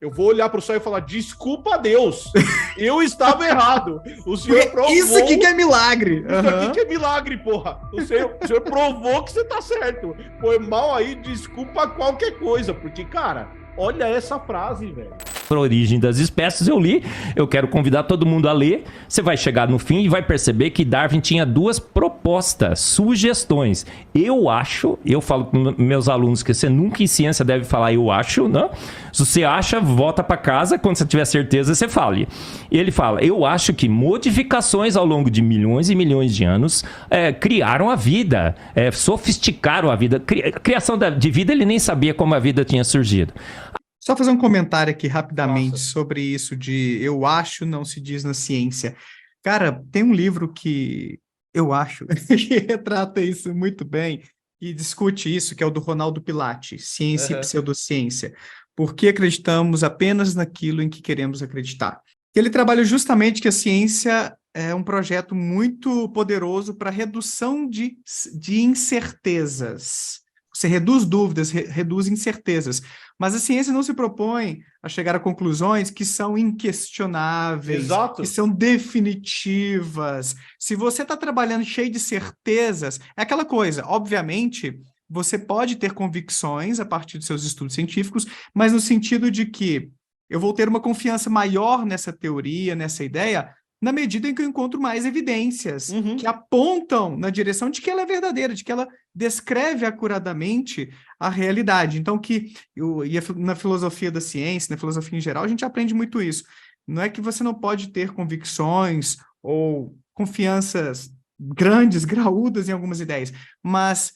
Eu vou olhar para o céu e falar, desculpa a Deus, eu estava errado. O senhor provou... Isso aqui que é milagre. Isso aqui que é milagre, porra. O senhor provou que você tá certo. Foi mal aí, desculpa qualquer coisa. Porque, cara, olha essa frase, velho. A Origem das Espécies eu li, eu quero convidar todo mundo a ler. Você vai chegar no fim e vai perceber que Darwin tinha duas propostas, sugestões. Eu falo com meus alunos que você nunca em ciência deve falar eu acho, né? Se você acha, volta para casa, quando você tiver certeza você fale. Ele fala, eu acho que modificações ao longo de milhões e milhões de anos criaram a vida, sofisticaram a vida. Criação de vida, ele nem sabia como a vida tinha surgido. Só fazer um comentário aqui rapidamente Nossa. sobre isso de eu acho não se diz na ciência. Cara, tem um livro que eu acho que retrata isso muito bem e discute isso, que é o do Ronaldo Pilate, Ciência e Pseudociência. Por que acreditamos apenas naquilo em que queremos acreditar? Ele trabalha justamente que a ciência é um projeto muito poderoso para redução de incertezas. Você reduz dúvidas, reduz incertezas. Mas a ciência não se propõe a chegar a conclusões que são inquestionáveis, Exato. que são definitivas. Se você está trabalhando cheio de certezas, é aquela coisa, obviamente, você pode ter convicções a partir dos seus estudos científicos, mas no sentido de que eu vou ter uma confiança maior nessa teoria, nessa ideia, na medida em que eu encontro mais evidências que apontam na direção de que ela é verdadeira, de que ela descreve acuradamente a realidade. Então, na filosofia da ciência, na filosofia em geral, a gente aprende muito isso. Não é que você não pode ter convicções ou confianças grandes, graúdas em algumas ideias, mas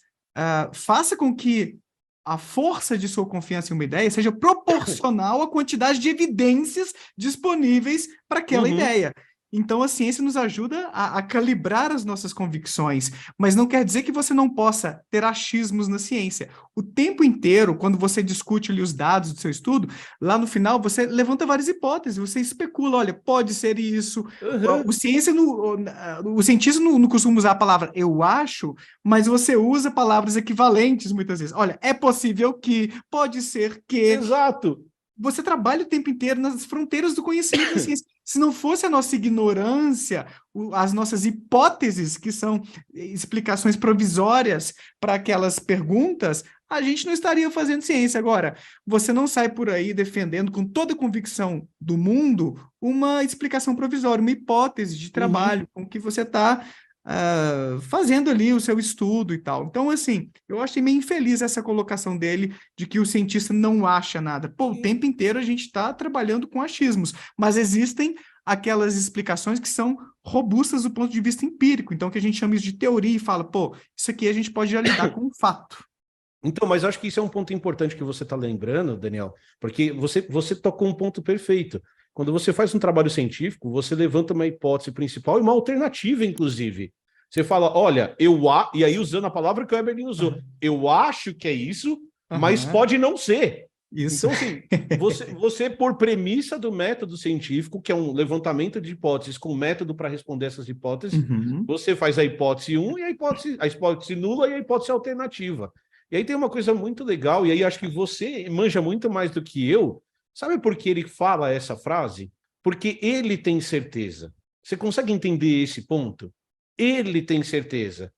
faça com que a força de sua confiança em uma ideia seja proporcional à quantidade de evidências disponíveis para aquela ideia. Então, a ciência nos ajuda a calibrar as nossas convicções, mas não quer dizer que você não possa ter achismos na ciência. O tempo inteiro, quando você discute ali os dados do seu estudo, lá no final você levanta várias hipóteses, você especula, olha, pode ser isso. O cientista não costuma usar a palavra eu acho, mas você usa palavras equivalentes muitas vezes. Olha, é possível que, pode ser que... Exato. Você trabalha o tempo inteiro nas fronteiras do conhecimento da ciência. Se não fosse a nossa ignorância, as nossas hipóteses, que são explicações provisórias para aquelas perguntas, a gente não estaria fazendo ciência. Agora, você não sai por aí defendendo com toda a convicção do mundo uma explicação provisória, uma hipótese de trabalho com que você está fazendo ali o seu estudo e tal. Então, assim, eu achei meio infeliz essa colocação dele de que o cientista não acha nada. Pô, o tempo inteiro a gente está trabalhando com achismos, mas existem aquelas explicações que são robustas do ponto de vista empírico, então que a gente chama isso de teoria e fala, pô, isso aqui a gente pode já lidar com um fato. Então, mas acho que isso é um ponto importante que você está lembrando, Daniel, porque você tocou um ponto perfeito. Quando você faz um trabalho científico, você levanta uma hipótese principal e uma alternativa, inclusive. Você fala, olha, e aí usando a palavra que o Eberlin usou, eu acho que é isso, mas pode não ser. Isso. Então, assim, você, por premissa do método científico, que é um levantamento de hipóteses com método para responder essas hipóteses, você faz a hipótese 1 e a hipótese nula e a hipótese alternativa. E aí tem uma coisa muito legal, e aí acho que você manja muito mais do que eu. Sabe por que ele fala essa frase? Porque ele tem certeza. Você consegue entender esse ponto? Ele tem certeza.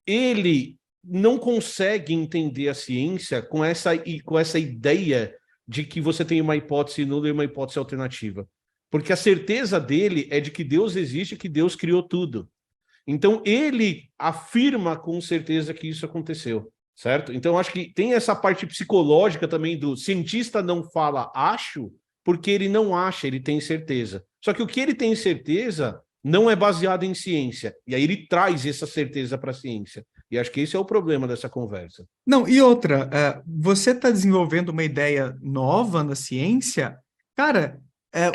Ele não consegue entender a ciência com essa ideia de que você tem uma hipótese nula e uma hipótese alternativa. Porque a certeza dele é de que Deus existe, que Deus criou tudo. Então, ele afirma com certeza que isso aconteceu. Certo? Então, acho que tem essa parte psicológica também do cientista não fala acho, porque ele não acha, ele tem certeza. Só que o que ele tem certeza não é baseado em ciência. E aí ele traz essa certeza para a ciência. E acho que esse é o problema dessa conversa. Não, e outra, você está desenvolvendo uma ideia nova na ciência, cara,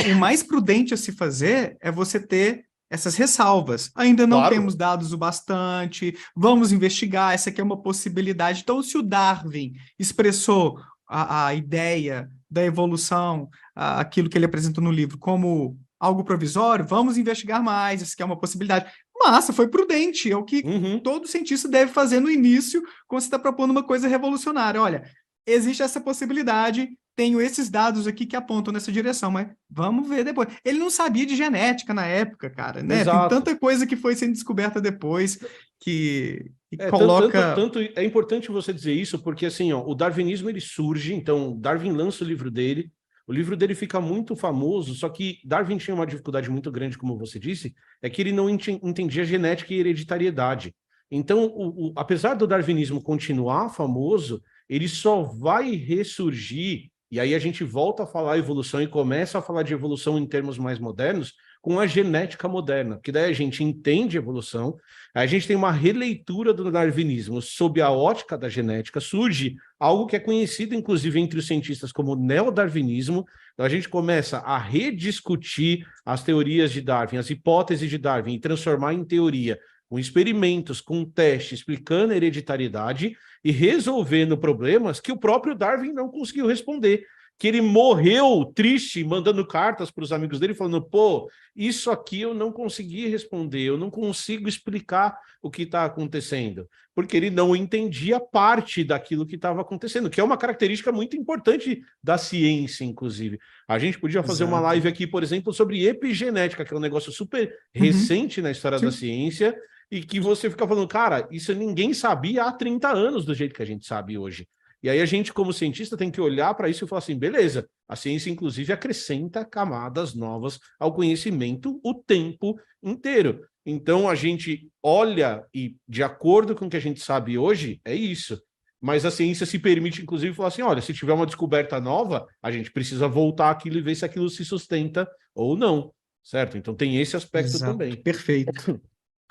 o mais prudente a se fazer é você ter essas ressalvas. Ainda não temos dados o bastante, vamos investigar, essa aqui é uma possibilidade. Então, se o Darwin expressou a ideia da evolução, aquilo que ele apresentou no livro, como algo provisório, vamos investigar mais, essa aqui é uma possibilidade. Massa, foi prudente, é o que todo cientista deve fazer no início, quando você está propondo uma coisa revolucionária. Olha, existe essa possibilidade, tenho esses dados aqui que apontam nessa direção, mas vamos ver depois. Ele não sabia de genética na época, cara, né? Exato. Tem tanta coisa que foi sendo descoberta depois que coloca... Tanto é importante você dizer isso, porque assim, ó, o darwinismo ele surge, então Darwin lança o livro dele fica muito famoso, só que Darwin tinha uma dificuldade muito grande, como você disse, é que ele não entendia genética e hereditariedade. Então, apesar do darwinismo continuar famoso, ele só vai ressurgir, e aí a gente volta a falar evolução e começa a falar de evolução em termos mais modernos, com a genética moderna, porque daí a gente entende evolução, a gente tem uma releitura do darwinismo sob a ótica da genética, surge algo que é conhecido, inclusive, entre os cientistas como neodarwinismo, então a gente começa a rediscutir as teorias de Darwin, as hipóteses de Darwin, e transformar em teoria, com experimentos, com testes, explicando a hereditariedade e resolvendo problemas que o próprio Darwin não conseguiu responder. Que ele morreu triste, mandando cartas para os amigos dele, falando, pô, isso aqui eu não consegui responder, eu não consigo explicar o que está acontecendo. Porque ele não entendia parte daquilo que estava acontecendo, que é uma característica muito importante da ciência, inclusive. A gente podia fazer uma live aqui, por exemplo, sobre epigenética, que é um negócio super recente na história da ciência, e que você fica falando, cara, isso ninguém sabia há 30 anos do jeito que a gente sabe hoje. E aí a gente, como cientista, tem que olhar para isso e falar assim, beleza, a ciência, inclusive, acrescenta camadas novas ao conhecimento o tempo inteiro. Então, a gente olha e, de acordo com o que a gente sabe hoje, é isso. Mas a ciência se permite, inclusive, falar assim, olha, se tiver uma descoberta nova, a gente precisa voltar aquilo e ver se aquilo se sustenta ou não, certo? Então, tem esse aspecto também. Perfeito.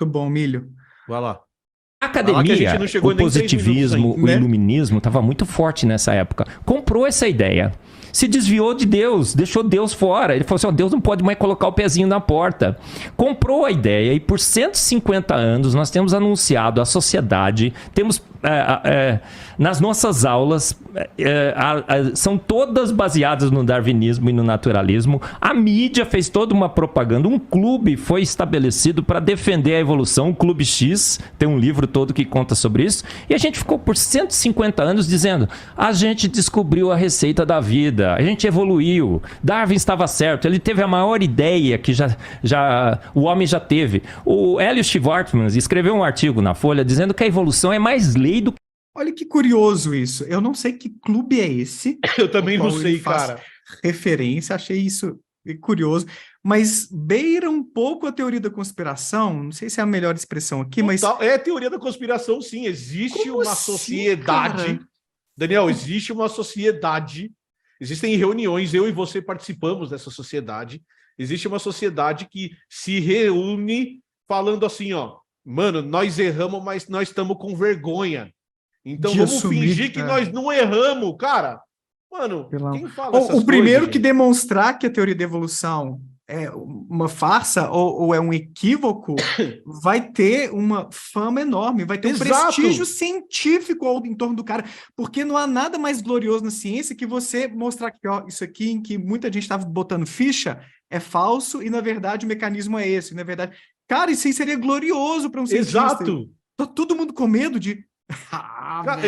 Muito bom, Milho. Vai lá. A academia, o positivismo, o iluminismo estava muito forte nessa época. Comprou essa ideia. Se desviou de Deus, deixou Deus fora. Ele falou assim, Deus não pode mais colocar o pezinho na porta. Comprou a ideia e por 150 anos nós temos anunciado à sociedade, temos nas nossas aulas, são todas baseadas no darwinismo e no naturalismo. A mídia fez toda uma propaganda. Um clube foi estabelecido para defender a evolução, o Clube X, tem um livro todo que conta sobre isso. E a gente ficou por 150 anos dizendo, a gente descobriu a receita da vida, a gente evoluiu, Darwin estava certo, ele teve a maior ideia que o homem já teve. O Hélio Schwartzman escreveu um artigo na Folha dizendo que a evolução é mais lei do que... Olha que curioso isso. Eu não sei que clube é esse. Eu também não sei, cara. Referência, achei isso curioso. Mas beira um pouco a teoria da conspiração. Não sei se é a melhor expressão aqui, mas... É teoria da conspiração, sim. Existe uma sociedade... Cara? Daniel, existe uma sociedade... Existem reuniões, eu e você participamos dessa sociedade. Existe uma sociedade que se reúne falando assim, ó... Mano, nós erramos, mas nós estamos com vergonha. Então vamos fingir que nós não erramos, cara. Mano, quem fala essas coisas? O primeiro que demonstrar que a teoria da evolução é uma farsa ou é um equívoco, vai ter uma fama enorme, vai ter um prestígio científico em torno do cara, porque não há nada mais glorioso na ciência que você mostrar que ó, isso aqui em que muita gente estava botando ficha é falso e, na verdade, o mecanismo é esse. Na verdade, cara, isso aí seria glorioso para um cientista. Exato. Tá todo mundo com medo de... Cara,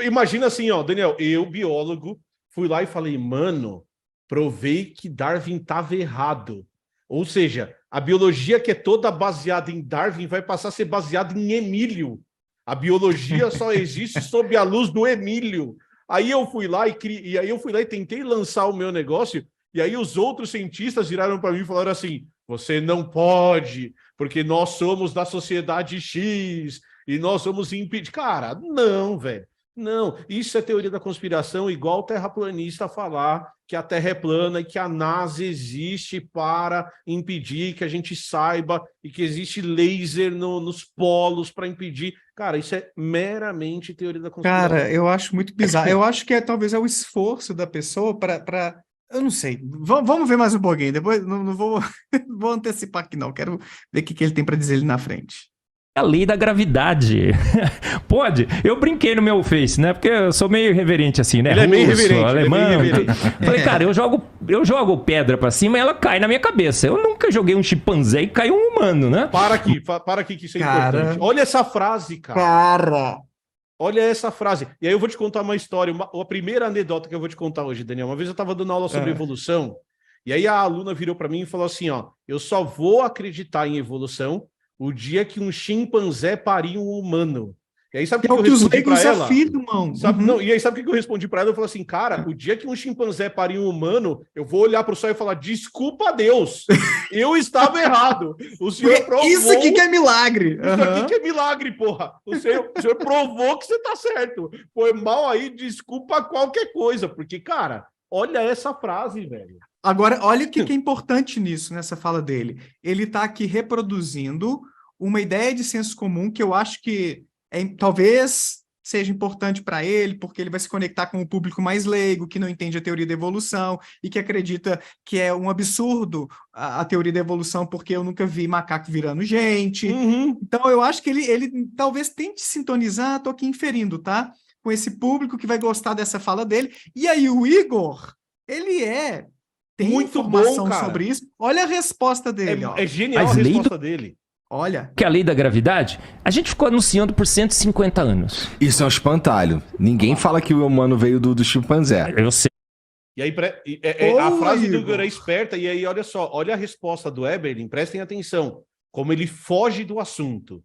imagina assim, ó, Daniel, eu, biólogo, fui lá e falei, mano, provei que Darwin estava errado. Ou seja, a biologia que é toda baseada em Darwin vai passar a ser baseada em Emílio. A biologia só existe sob a luz do Emílio. Aí eu fui lá e tentei lançar o meu negócio, e aí os outros cientistas viraram para mim e falaram assim, você não pode, porque nós somos da sociedade X e nós vamos impedir. Cara, não, velho. Não, isso é teoria da conspiração, igual o terraplanista falar que a Terra é plana e que a NASA existe para impedir que a gente saiba e que existe laser nos polos para impedir. Cara, isso é meramente teoria da conspiração. Cara, eu acho muito bizarro. Eu acho que talvez é o esforço da pessoa para... Eu não sei. Vamos ver mais um pouquinho. Depois não vou antecipar aqui, não. Quero ver o que ele tem para dizer ali na frente. A lei da gravidade. Pode? Eu brinquei no meu Face, né? Porque eu sou meio irreverente assim, né? Ele é meio irreverente. Alemão. Falei, cara, eu jogo pedra pra cima e ela cai na minha cabeça. Eu nunca joguei um chimpanzé e caiu um humano, né? Para aqui que isso é importante. Olha essa frase, cara. Cara, Olha essa frase. E aí eu vou te contar uma história, a primeira anedota que eu vou te contar hoje, Daniel. Uma vez eu estava dando aula sobre evolução, e aí a aluna virou para mim e falou assim, ó, eu só vou acreditar em evolução o dia que um chimpanzé parir um humano. E aí sabe o que eu respondi para ela? Afirmam. Sabe, não, e aí sabe o que eu respondi para ela? Eu falei assim, cara, o dia que um chimpanzé parir um humano, eu vou olhar para o céu e falar, desculpa a Deus, eu estava errado. O senhor provou... Isso aqui que é milagre. Isso aqui que é milagre, porra. O senhor provou que você tá certo. Foi mal aí, desculpa qualquer coisa. Porque, cara, olha essa frase, velho. Agora, olha o que é importante nisso, nessa fala dele. Ele está aqui reproduzindo uma ideia de senso comum que eu acho que talvez seja importante para ele, porque ele vai se conectar com o público mais leigo, que não entende a teoria da evolução e que acredita que é um absurdo a teoria da evolução, porque eu nunca vi macaco virando gente. Então, eu acho que ele talvez tente sintonizar, estou aqui inferindo, tá? Com esse público que vai gostar dessa fala dele. E aí, o Igor, ele tem muito informação bom, cara. sobre isso. Olha a resposta dele. É genial a resposta dele. Olha. Que é a lei da gravidade, a gente ficou anunciando por 150 anos. Isso é um espantalho. Ninguém fala que o humano veio do chimpanzé. Eu sei. E aí, a frase do Igor é esperta, e aí, olha só, olha a resposta do Eberlin, prestem atenção, como ele foge do assunto.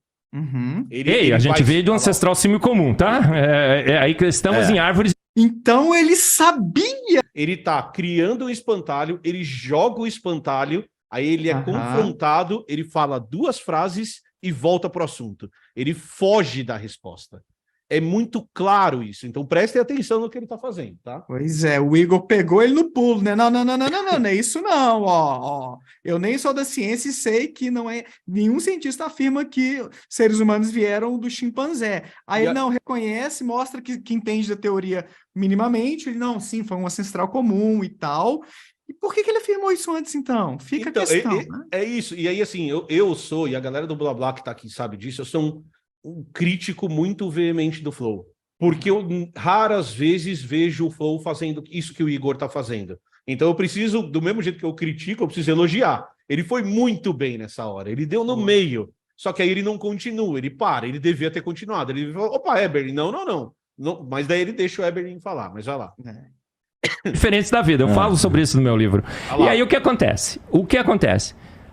Ei, a gente veio de um ancestral símio comum, tá? Aí que estamos em árvores. Então ele sabia! Ele tá criando um espantalho, ele joga o espantalho, aí ele é confrontado, ele fala duas frases e volta pro assunto. Ele foge da resposta. É muito claro isso. Então prestem atenção no que ele tá fazendo, tá? Pois é, o Igor pegou ele no pulo, né? Não, não é isso não, ó. Eu nem sou da ciência e sei que não é... Nenhum cientista afirma que seres humanos vieram do chimpanzé. Aí ele não reconhece, mostra que entende da teoria minimamente. Ele, não, sim, foi um ancestral comum e tal... E por que ele afirmou isso antes, então? Fica a questão, né? É isso. E aí, assim, eu sou, e a galera do Blá Blá que tá aqui sabe disso, eu sou um crítico muito veemente do Flow. Porque eu raras vezes vejo o Flow fazendo isso que o Igor tá fazendo. Então eu preciso, do mesmo jeito que eu critico, eu preciso elogiar. Ele foi muito bem nessa hora. Ele deu no meio. Só que aí ele não continua, ele para. Ele devia ter continuado. Ele falou, opa, Eberlin, não. Mas daí ele deixa o Eberlin falar, mas vai lá. Diferentes da vida. Eu falo sobre isso no meu livro. E aí o que acontece?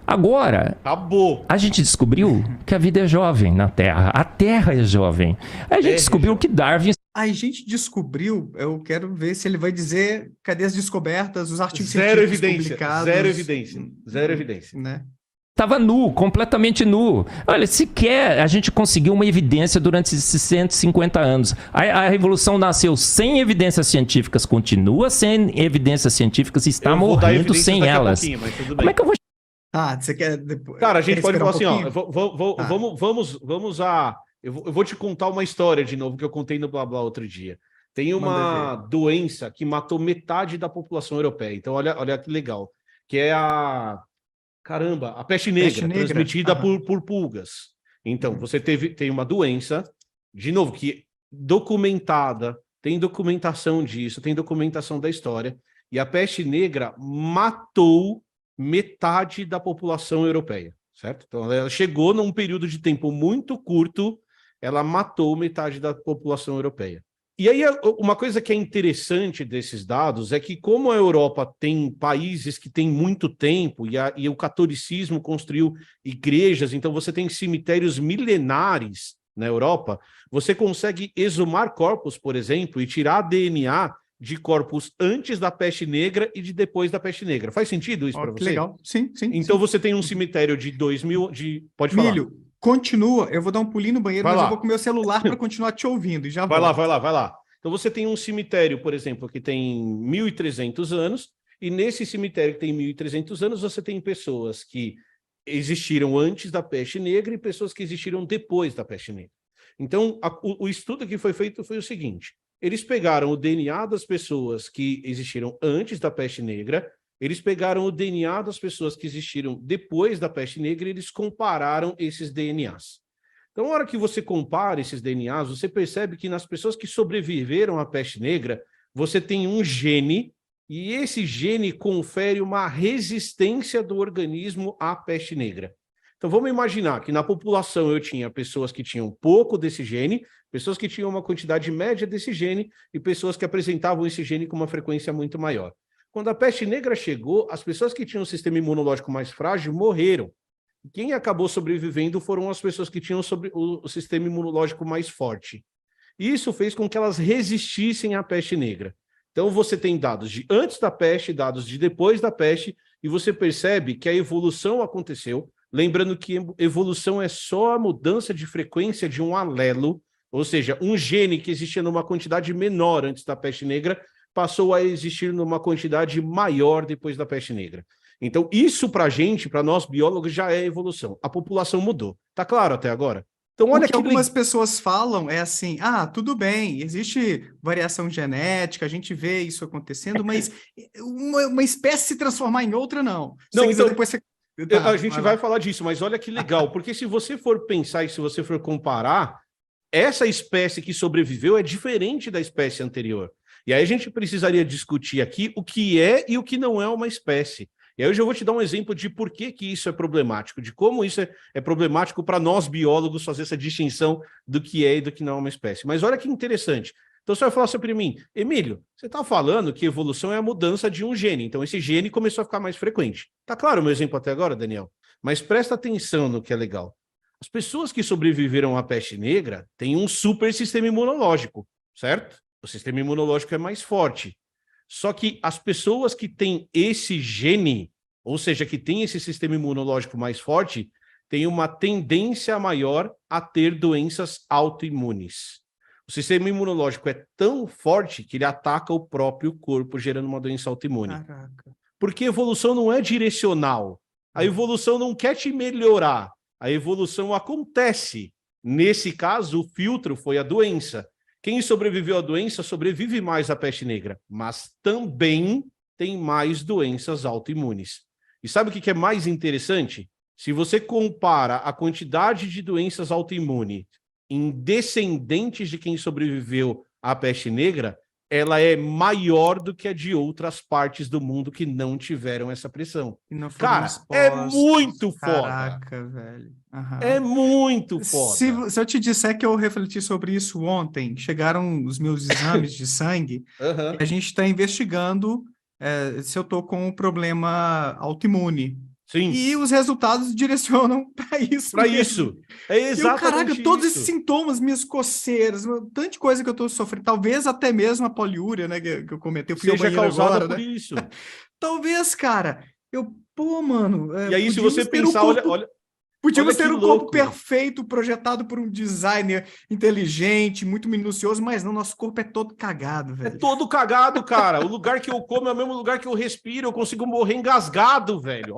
Agora, acabou. A gente descobriu que a vida é jovem na Terra. A Terra é jovem. A gente descobriu que Darwin... A gente descobriu, eu quero ver se ele vai dizer cadê as descobertas, os artigos científicos publicados. Zero evidência. Né? Estava nu, completamente nu. Olha, sequer a gente conseguiu uma evidência durante esses 150 anos. A Revolução nasceu sem evidências científicas, continua sem evidências científicas e está morrendo sem elas. Como é que eu vou... você quer... Depois... Cara, a gente pode falar assim, ó, vamos a... Eu vou te contar uma história de novo que eu contei no Blá Blá outro dia. Tem uma doença que matou metade da população europeia. Então, olha que legal. Que é a peste negra, transmitida por pulgas. Então, você tem uma doença, de novo, que documentada, tem documentação disso, tem documentação da história, e a peste negra matou metade da população europeia, certo? Então, ela chegou num período de tempo muito curto, ela matou metade da população europeia. E aí, uma coisa que é interessante desses dados é que, como a Europa tem países que têm muito tempo e o catolicismo construiu igrejas, então você tem cemitérios milenares na Europa, você consegue exumar corpos, por exemplo, e tirar DNA de corpos antes da peste negra e de depois da peste negra. Faz sentido isso para você? Legal, sim. Então você tem um cemitério de 2000... Pode falar. Milho, continua, eu vou dar um pulinho no banheiro, mas eu vou com o meu celular para continuar te ouvindo. E já vai lá. Então você tem um cemitério, por exemplo, que tem 1.300 anos, e nesse cemitério que tem 1.300 anos, você tem pessoas que existiram antes da peste negra e pessoas que existiram depois da peste negra. Então, o estudo que foi feito foi o seguinte: eles pegaram o DNA das pessoas que existiram antes da peste negra, eles pegaram o DNA das pessoas que existiram depois da peste negra e eles compararam esses DNAs. Então, na hora que você compara esses DNAs, você percebe que nas pessoas que sobreviveram à peste negra, você tem um gene, e esse gene confere uma resistência do organismo à peste negra. Então, vamos imaginar que na população eu tinha pessoas que tinham pouco desse gene, Pessoas que tinham uma quantidade média desse gene e pessoas que apresentavam esse gene com uma frequência muito maior. Quando a peste negra chegou, as pessoas que tinham um sistema imunológico mais frágil morreram. Quem acabou sobrevivendo foram as pessoas que tinham o sistema imunológico mais forte. Isso fez com que elas resistissem à peste negra. Então você tem dados de antes da peste, dados de depois da peste, e você percebe que a evolução aconteceu. Lembrando que evolução é só a mudança de frequência de um alelo, ou seja, um gene que existia numa quantidade menor antes da peste negra, passou a existir numa quantidade maior depois da peste negra. Então, isso para a gente, para nós biólogos, já é evolução. A população mudou. Tá claro até agora? Então, olha o que algumas pessoas falam é assim, tudo bem, existe variação genética, a gente vê isso acontecendo, mas uma espécie se transformar em outra, não. Não, então, depois você... a gente vai falar disso, mas olha que legal, porque se você for pensar e se você for comparar, essa espécie que sobreviveu é diferente da espécie anterior. E aí a gente precisaria discutir aqui o que é e o que não é uma espécie. E aí eu já vou te dar um exemplo de por que isso é problemático, de como isso é problemático para nós biólogos fazer essa distinção do que é e do que não é uma espécie. Mas olha que interessante. Então você vai falar assim para mim, Emílio, você está falando que evolução é a mudança de um gene, então esse gene começou a ficar mais frequente. Tá claro o meu exemplo até agora, Daniel? Mas presta atenção no que é legal. As pessoas que sobreviveram à peste negra têm um super sistema imunológico, certo? O sistema imunológico é mais forte. Só que as pessoas que têm esse gene, ou seja, que têm esse sistema imunológico mais forte, têm uma tendência maior a ter doenças autoimunes. O sistema imunológico é tão forte que ele ataca o próprio corpo, gerando uma doença autoimune. Caraca. Porque a evolução não é direcional. A evolução não quer te melhorar. A evolução acontece. Nesse caso, o filtro foi a doença. Quem sobreviveu à doença sobrevive mais à peste negra, mas também tem mais doenças autoimunes. E sabe o que é mais interessante? Se você compara a quantidade de doenças autoimunes em descendentes de quem sobreviveu à peste negra, ela é maior do que a de outras partes do mundo que não tiveram essa pressão. Cara, é muito foda. Caraca, velho. Uhum. É muito foda. Se eu te disser que eu refleti sobre isso ontem, chegaram os meus exames de sangue, e a gente está investigando se eu estou com um problema autoimune. Sim. E os resultados direcionam para isso. Para isso. É exatamente isso. Todos esses sintomas, minhas coceiras, tanta coisa que eu estou sofrendo, talvez até mesmo a poliúria, né, que eu comentei, eu fui seja causada agora, por né? isso. Talvez, cara, mano... E aí, se você pensar, olha... Podíamos ter um corpo perfeito, projetado por um designer inteligente, muito minucioso, mas não, nosso corpo é todo cagado, velho. É todo cagado, cara. O lugar que eu como é o mesmo lugar que eu respiro, eu consigo morrer engasgado, velho.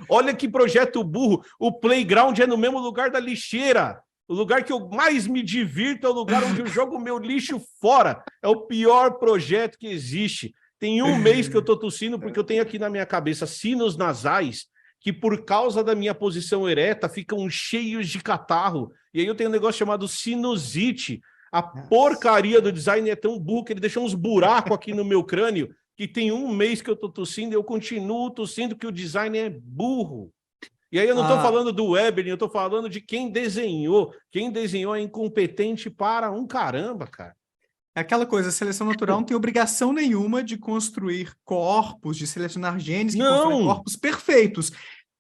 Olha que projeto burro. O playground é no mesmo lugar da lixeira. O lugar que eu mais me divirto é o lugar onde eu jogo o meu lixo fora. É o pior projeto que existe. Tem um mês que eu tô tossindo porque eu tenho aqui na minha cabeça sinos nasais que por causa da minha posição ereta ficam cheios de catarro. E aí eu tenho um negócio chamado sinusite. A porcaria do design é tão burro que ele deixou uns buracos aqui no meu crânio que tem um mês que eu tô tossindo e eu continuo tossindo que o design é burro. E aí eu não tô falando do Webern, eu tô falando de quem desenhou. Quem desenhou é incompetente para um caramba, cara. É aquela coisa, a seleção natural não tem obrigação nenhuma de construir corpos, de selecionar genes que constroem corpos perfeitos.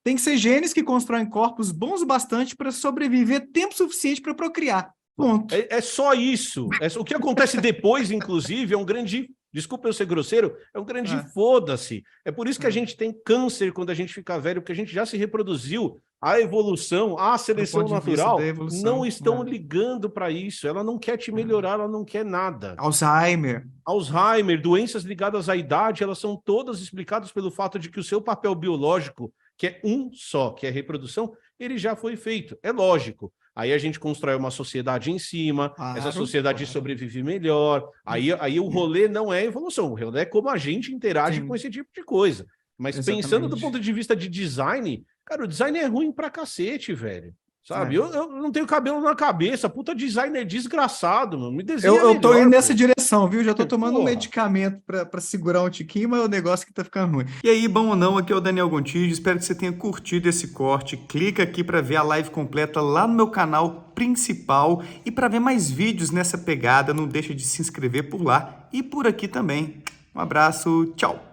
Tem que ser genes que constroem corpos bons o bastante para sobreviver tempo suficiente para procriar. Ponto. É só isso. O que acontece depois, inclusive, é um grande... Desculpa eu ser grosseiro, é um grande foda-se. É por isso que a gente tem câncer quando a gente fica velho, porque a gente já se reproduziu. A evolução, a seleção natural, não estão ligando para isso. Ela não quer te melhorar, ela não quer nada. Alzheimer, doenças ligadas à idade, elas são todas explicadas pelo fato de que o seu papel biológico, que é um só, que é a reprodução, ele já foi feito. É lógico. Aí a gente constrói uma sociedade em cima, essa sociedade sobrevive melhor. Aí o rolê não é evolução, o rolê é como a gente interage com esse tipo de coisa. Mas pensando do ponto de vista de design, cara, o design é ruim pra cacete, velho. Sabe? Eu não tenho cabelo na cabeça. Puta designer desgraçado, mano. Me desenha Eu tô melhor, indo nessa pô. direção, viu? Já tô tomando um Porra. medicamento pra segurar um tiquinho, mas o negócio que tá ficando ruim. E aí, bom ou não, aqui é o Daniel Gontijo. Espero que você tenha curtido esse corte. Clica aqui pra ver a live completa lá no meu canal principal. E pra ver mais vídeos nessa pegada, não deixa de se inscrever por lá e por aqui também. Um abraço, tchau!